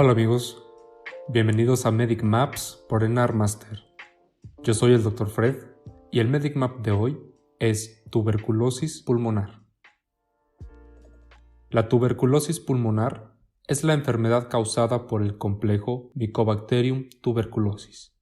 Hola amigos, bienvenidos a Medic Maps por Enar Master. Yo soy el Dr. Fred y el Medic Map de hoy es tuberculosis pulmonar. La tuberculosis pulmonar es la enfermedad causada por el complejo Mycobacterium tuberculosis.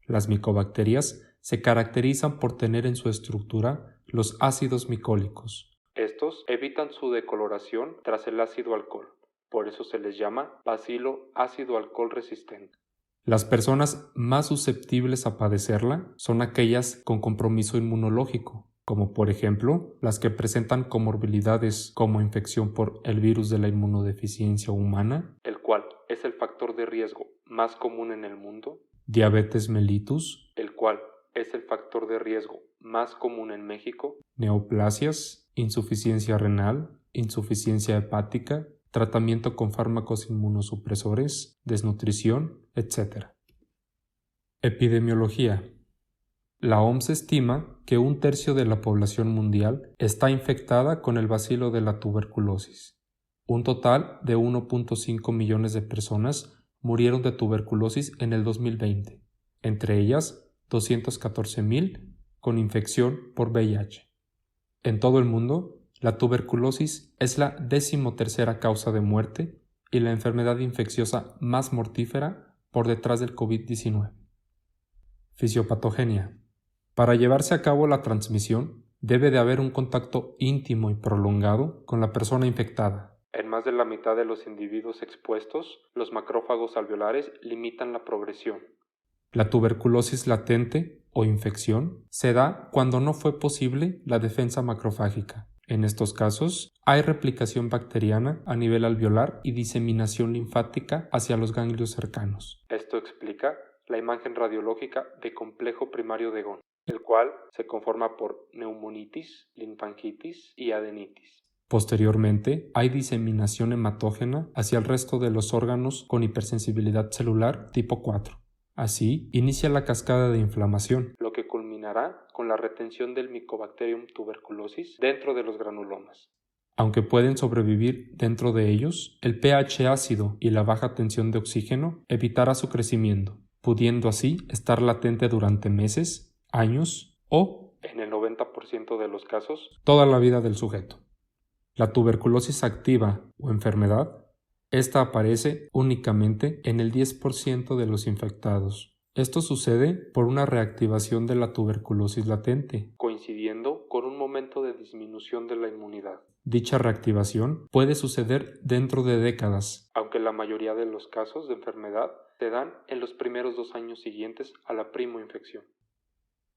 Las micobacterias se caracterizan por tener en su estructura los ácidos micólicos. Estos evitan su decoloración tras el ácido alcohol. Por eso se les llama bacilo ácido alcohol resistente. Las personas más susceptibles a padecerla son aquellas con compromiso inmunológico, como por ejemplo las que presentan comorbilidades como infección por el virus de la inmunodeficiencia humana, el cual es el factor de riesgo más común en el mundo, diabetes mellitus, el cual es el factor de riesgo más común en México, neoplasias, insuficiencia renal, insuficiencia hepática, tratamiento con fármacos inmunosupresores, desnutrición, etc. Epidemiología. La OMS estima que 1/3 de la población mundial está infectada con el bacilo de la tuberculosis. Un total de 1.5 millones de personas murieron de tuberculosis en el 2020, entre ellas 214,000 con infección por VIH. En todo el mundo, la tuberculosis es la 13ª causa de muerte y la enfermedad infecciosa más mortífera por detrás del COVID-19. Fisiopatogenia. Para llevarse a cabo la transmisión, debe de haber un contacto íntimo y prolongado con la persona infectada. En más de la mitad de los individuos expuestos, los macrófagos alveolares limitan la progresión. La tuberculosis latente o infección se da cuando no fue posible la defensa macrofágica. En estos casos, hay replicación bacteriana a nivel alveolar y diseminación linfática hacia los ganglios cercanos. Esto explica la imagen radiológica de complejo primario de Ghon, el cual se conforma por neumonitis, linfangitis y adenitis. Posteriormente, hay diseminación hematógena hacia el resto de los órganos con hipersensibilidad celular tipo 4. Así, inicia la cascada de inflamación, lo que culminará con la retención del Mycobacterium tuberculosis dentro de los granulomas. Aunque pueden sobrevivir dentro de ellos, el pH ácido y la baja tensión de oxígeno evitará su crecimiento, pudiendo así estar latente durante meses, años o, en el 90% de los casos, toda la vida del sujeto. La tuberculosis activa o enfermedad, esta aparece únicamente en el 10% de los infectados. Esto sucede por una reactivación de la tuberculosis latente, coincidiendo con un momento de disminución de la inmunidad. Dicha reactivación puede suceder dentro de décadas, aunque la mayoría de los casos de enfermedad se dan en los primeros 2 años siguientes a la primoinfección.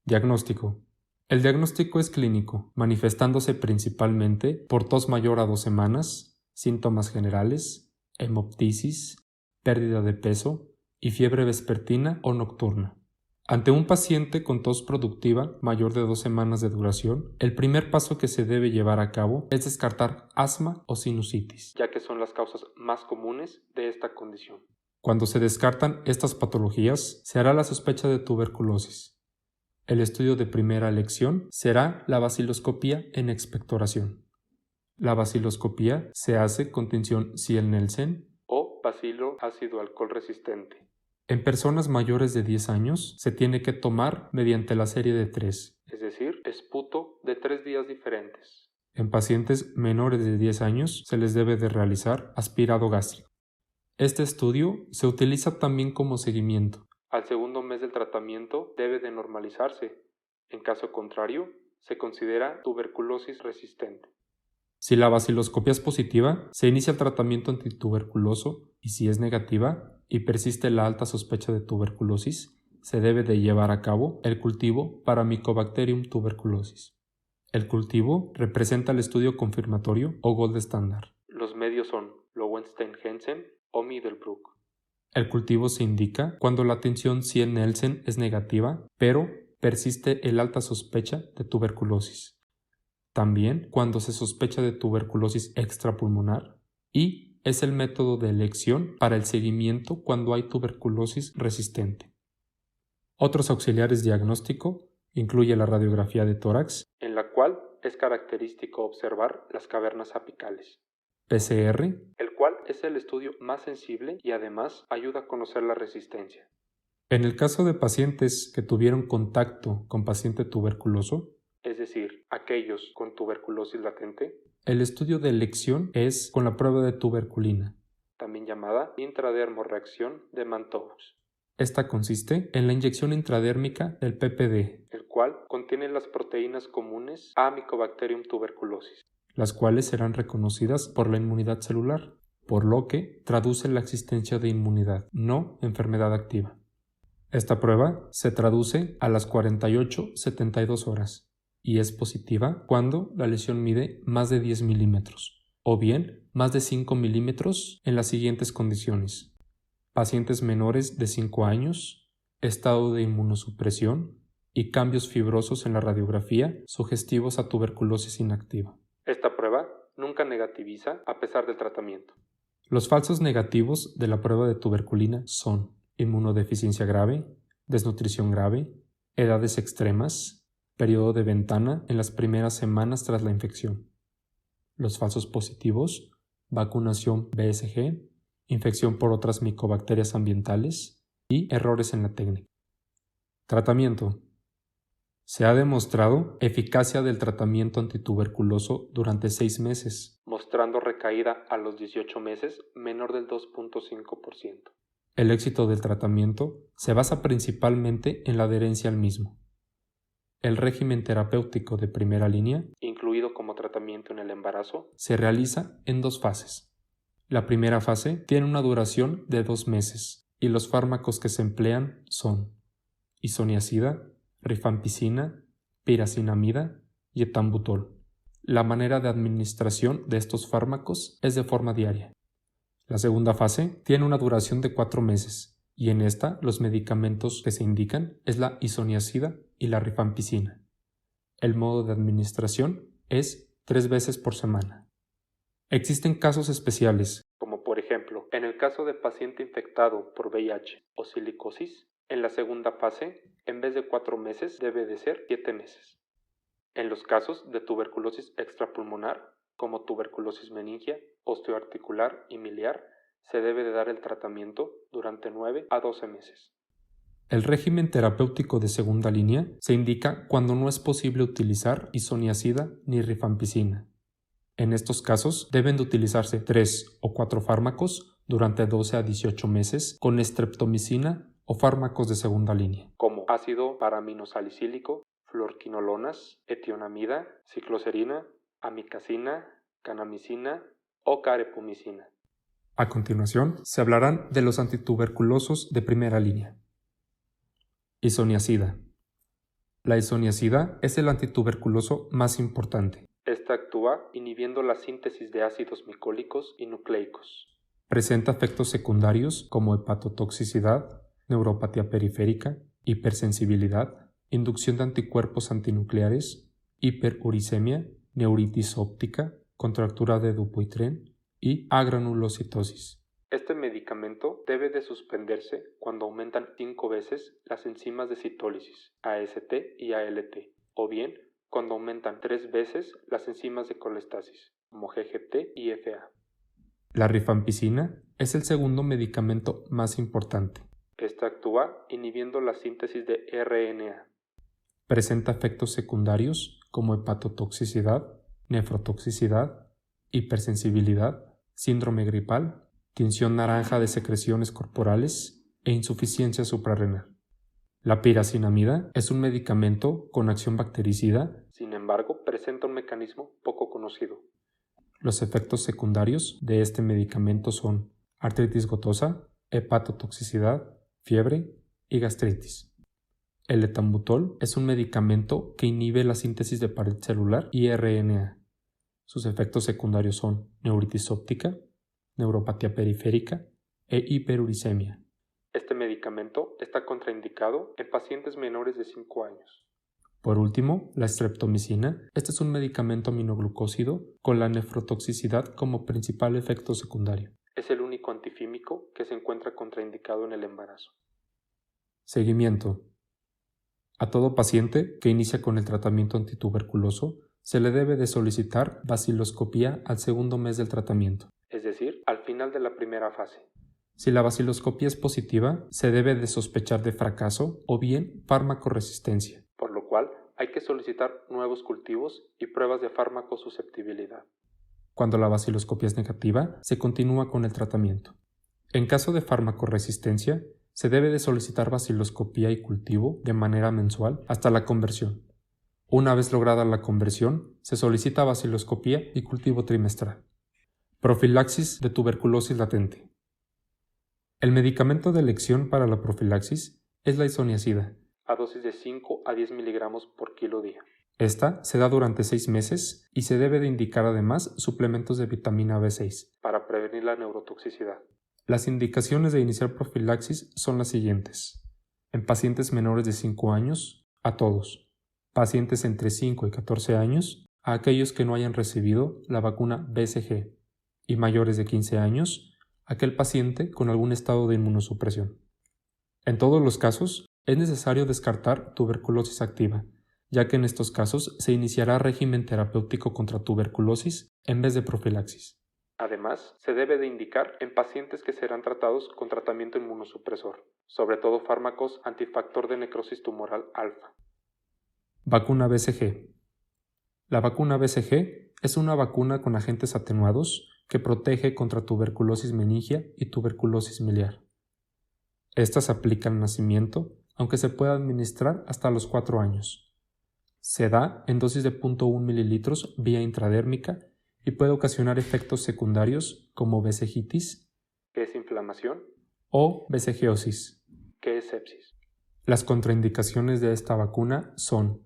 Diagnóstico. El diagnóstico es clínico, manifestándose principalmente por tos mayor a 2 semanas, síntomas generales, hemoptisis, pérdida de peso y fiebre vespertina o nocturna. Ante un paciente con tos productiva mayor de 2 semanas de duración, el primer paso que se debe llevar a cabo es descartar asma o sinusitis, ya que son las causas más comunes de esta condición. Cuando se descartan estas patologías, se hará la sospecha de tuberculosis. El estudio de primera elección será la baciloscopía en expectoración. La baciloscopía se hace con tinción Ziel-Nielsen o bacilo ácido alcohol resistente. En personas mayores de 10 años se tiene que tomar mediante la serie de 3, es decir, esputo de 3 días diferentes. En pacientes menores de 10 años se les debe de realizar aspirado gástrico. Este estudio se utiliza también como seguimiento. Al segundo mes del tratamiento debe de normalizarse. En caso contrario, se considera tuberculosis resistente. Si la baciloscopía es positiva, se inicia el tratamiento antituberculoso y si es negativa y persiste la alta sospecha de tuberculosis, se debe de llevar a cabo el cultivo para Mycobacterium tuberculosis. El cultivo representa el estudio confirmatorio o gold standard. Los medios son Lowenstein-Hansen o Middlebrook. El cultivo se indica cuando la tinción Ziel-Nielsen es negativa, pero persiste el alta sospecha de tuberculosis. También cuando se sospecha de tuberculosis extrapulmonar y es el método de elección para el seguimiento cuando hay tuberculosis resistente. Otros auxiliares diagnóstico incluye la radiografía de tórax, en la cual es característico observar las cavernas apicales. PCR, el cual es el estudio más sensible y además ayuda a conocer la resistencia. En el caso de pacientes que tuvieron contacto con paciente tuberculoso, Es decir, aquellos con tuberculosis latente, el estudio de elección es con la prueba de tuberculina. también llamada intradermorreacción de Mantoux. Esta consiste en la inyección intradérmica del PPD, el cual contiene las proteínas comunes a Mycobacterium tuberculosis, las cuales serán reconocidas por la inmunidad celular, por lo que traduce la existencia de inmunidad, no enfermedad activa. Esta prueba se traduce a las 48-72 horas y es positiva cuando la lesión mide más de 10 milímetros o bien más de 5 milímetros en las siguientes condiciones: pacientes menores de 5 años, estado de inmunosupresión y cambios fibrosos en la radiografía sugestivos a tuberculosis inactiva. Esta prueba nunca negativiza a pesar del tratamiento. Los falsos negativos de la prueba de tuberculina son inmunodeficiencia grave, desnutrición grave, edades extremas, periodo de ventana en las primeras semanas tras la infección. Los falsos positivos, vacunación BSG, infección por otras micobacterias ambientales y errores en la técnica. Tratamiento. Se ha demostrado eficacia del tratamiento antituberculoso durante 6 meses, mostrando recaída a los 18 meses menor del 2.5%. El éxito del tratamiento se basa principalmente en la adherencia al mismo. El régimen terapéutico de primera línea, incluido como tratamiento en el embarazo, se realiza en 2 fases. La primera fase tiene una duración de 2 meses y los fármacos que se emplean son isoniazida, rifampicina, piracinamida y etambutol. La manera de administración de estos fármacos es de forma diaria. La segunda fase tiene una duración de 4 meses y en esta los medicamentos que se indican es la isoniazida y la rifampicina. El modo de administración es 3 veces por semana. Existen casos especiales, como por ejemplo, en el caso de paciente infectado por VIH o silicosis, en la segunda fase, en vez de 4 meses, debe de ser 7 meses. En los casos de tuberculosis extrapulmonar, como tuberculosis meningia, osteoarticular y miliar, se debe de dar el tratamiento durante 9 a 12 meses. El régimen terapéutico de segunda línea se indica cuando no es posible utilizar isoniazida ni rifampicina. En estos casos deben de utilizarse 3 o 4 fármacos durante 12 a 18 meses con streptomicina o fármacos de segunda línea, como ácido paraminosalicílico, fluorquinolonas, etionamida, cicloserina, amicacina, canamicina o carepomicina. A continuación, se hablarán de los antituberculosos de primera línea. Isoniazida. La isoniazida es el antituberculoso más importante. Esta actúa inhibiendo la síntesis de ácidos micólicos y nucleicos. Presenta efectos secundarios como hepatotoxicidad, neuropatía periférica, hipersensibilidad, inducción de anticuerpos antinucleares, hiperuricemia, neuritis óptica, contractura de Dupuytren y agranulocitosis. Este medicamento debe de suspenderse cuando aumentan 5 veces las enzimas de citólisis, AST y ALT, o bien cuando aumentan 3 veces las enzimas de colestasis, como GGT y FA. La rifampicina es el segundo medicamento más importante. Esta actúa inhibiendo la síntesis de RNA. Presenta efectos secundarios como hepatotoxicidad, nefrotoxicidad, hipersensibilidad, síndrome gripal, tinción naranja de secreciones corporales e insuficiencia suprarrenal. La piracinamida es un medicamento con acción bactericida, sin embargo, presenta un mecanismo poco conocido. Los efectos secundarios de este medicamento son artritis gotosa, hepatotoxicidad, fiebre y gastritis. El etambutol es un medicamento que inhibe la síntesis de pared celular y RNA. Sus efectos secundarios son neuritis óptica, neuropatía periférica e hiperuricemia. Este medicamento está contraindicado en pacientes menores de 5 años. Por último, la streptomicina. Este es un medicamento aminoglucósido con la nefrotoxicidad como principal efecto secundario. Es el único antifímico que se encuentra contraindicado en el embarazo. Seguimiento. A todo paciente que inicia con el tratamiento antituberculoso se le debe de solicitar baciloscopía al segundo mes del tratamiento. Es decir, al final final de la primera fase. Si la baciloscopía es positiva, se debe de sospechar de fracaso o bien farmacoresistencia, por lo cual hay que solicitar nuevos cultivos y pruebas de farmacosusceptibilidad. Cuando la baciloscopía es negativa, se continúa con el tratamiento. En caso de farmacoresistencia, se debe de solicitar baciloscopía y cultivo de manera mensual hasta la conversión. Una vez lograda la conversión, se solicita baciloscopía y cultivo trimestral. Profilaxis de tuberculosis latente. El medicamento de elección para la profilaxis es la isoniazida, a dosis de 5 a 10 miligramos por kilo día. Esta se da durante 6 meses y se debe de indicar además suplementos de vitamina B6 para prevenir la neurotoxicidad. Las indicaciones de iniciar profilaxis son las siguientes. En pacientes menores de 5 años, a todos. Pacientes entre 5 y 14 años, a aquellos que no hayan recibido la vacuna BCG. Y mayores de 15 años, aquel paciente con algún estado de inmunosupresión. En todos los casos, es necesario descartar tuberculosis activa, ya que en estos casos se iniciará régimen terapéutico contra tuberculosis en vez de profilaxis. Además, se debe de indicar en pacientes que serán tratados con tratamiento inmunosupresor, sobre todo fármacos antifactor de necrosis tumoral alfa. Vacuna BCG. La vacuna BCG es una vacuna con agentes atenuados que protege contra tuberculosis meningia y tuberculosis miliar. Esta se aplica al nacimiento, aunque se puede administrar hasta los 4 años. Se da en dosis de 0.1 mililitros vía intradérmica y puede ocasionar efectos secundarios como vesigitis, que es inflamación, o vesegiosis, que es sepsis. Las contraindicaciones de esta vacuna son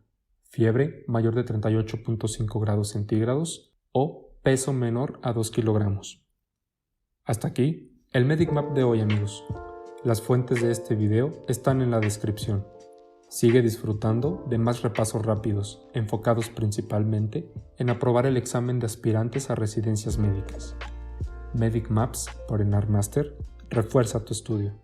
fiebre mayor de 38.5 grados centígrados o peso menor a 2 kilogramos. Hasta aquí el MedicMap de hoy, amigos. Las fuentes de este video están en la descripción. Sigue disfrutando de más repasos rápidos, enfocados principalmente en aprobar el examen de aspirantes a residencias médicas. MedicMaps por Enarmaster refuerza tu estudio.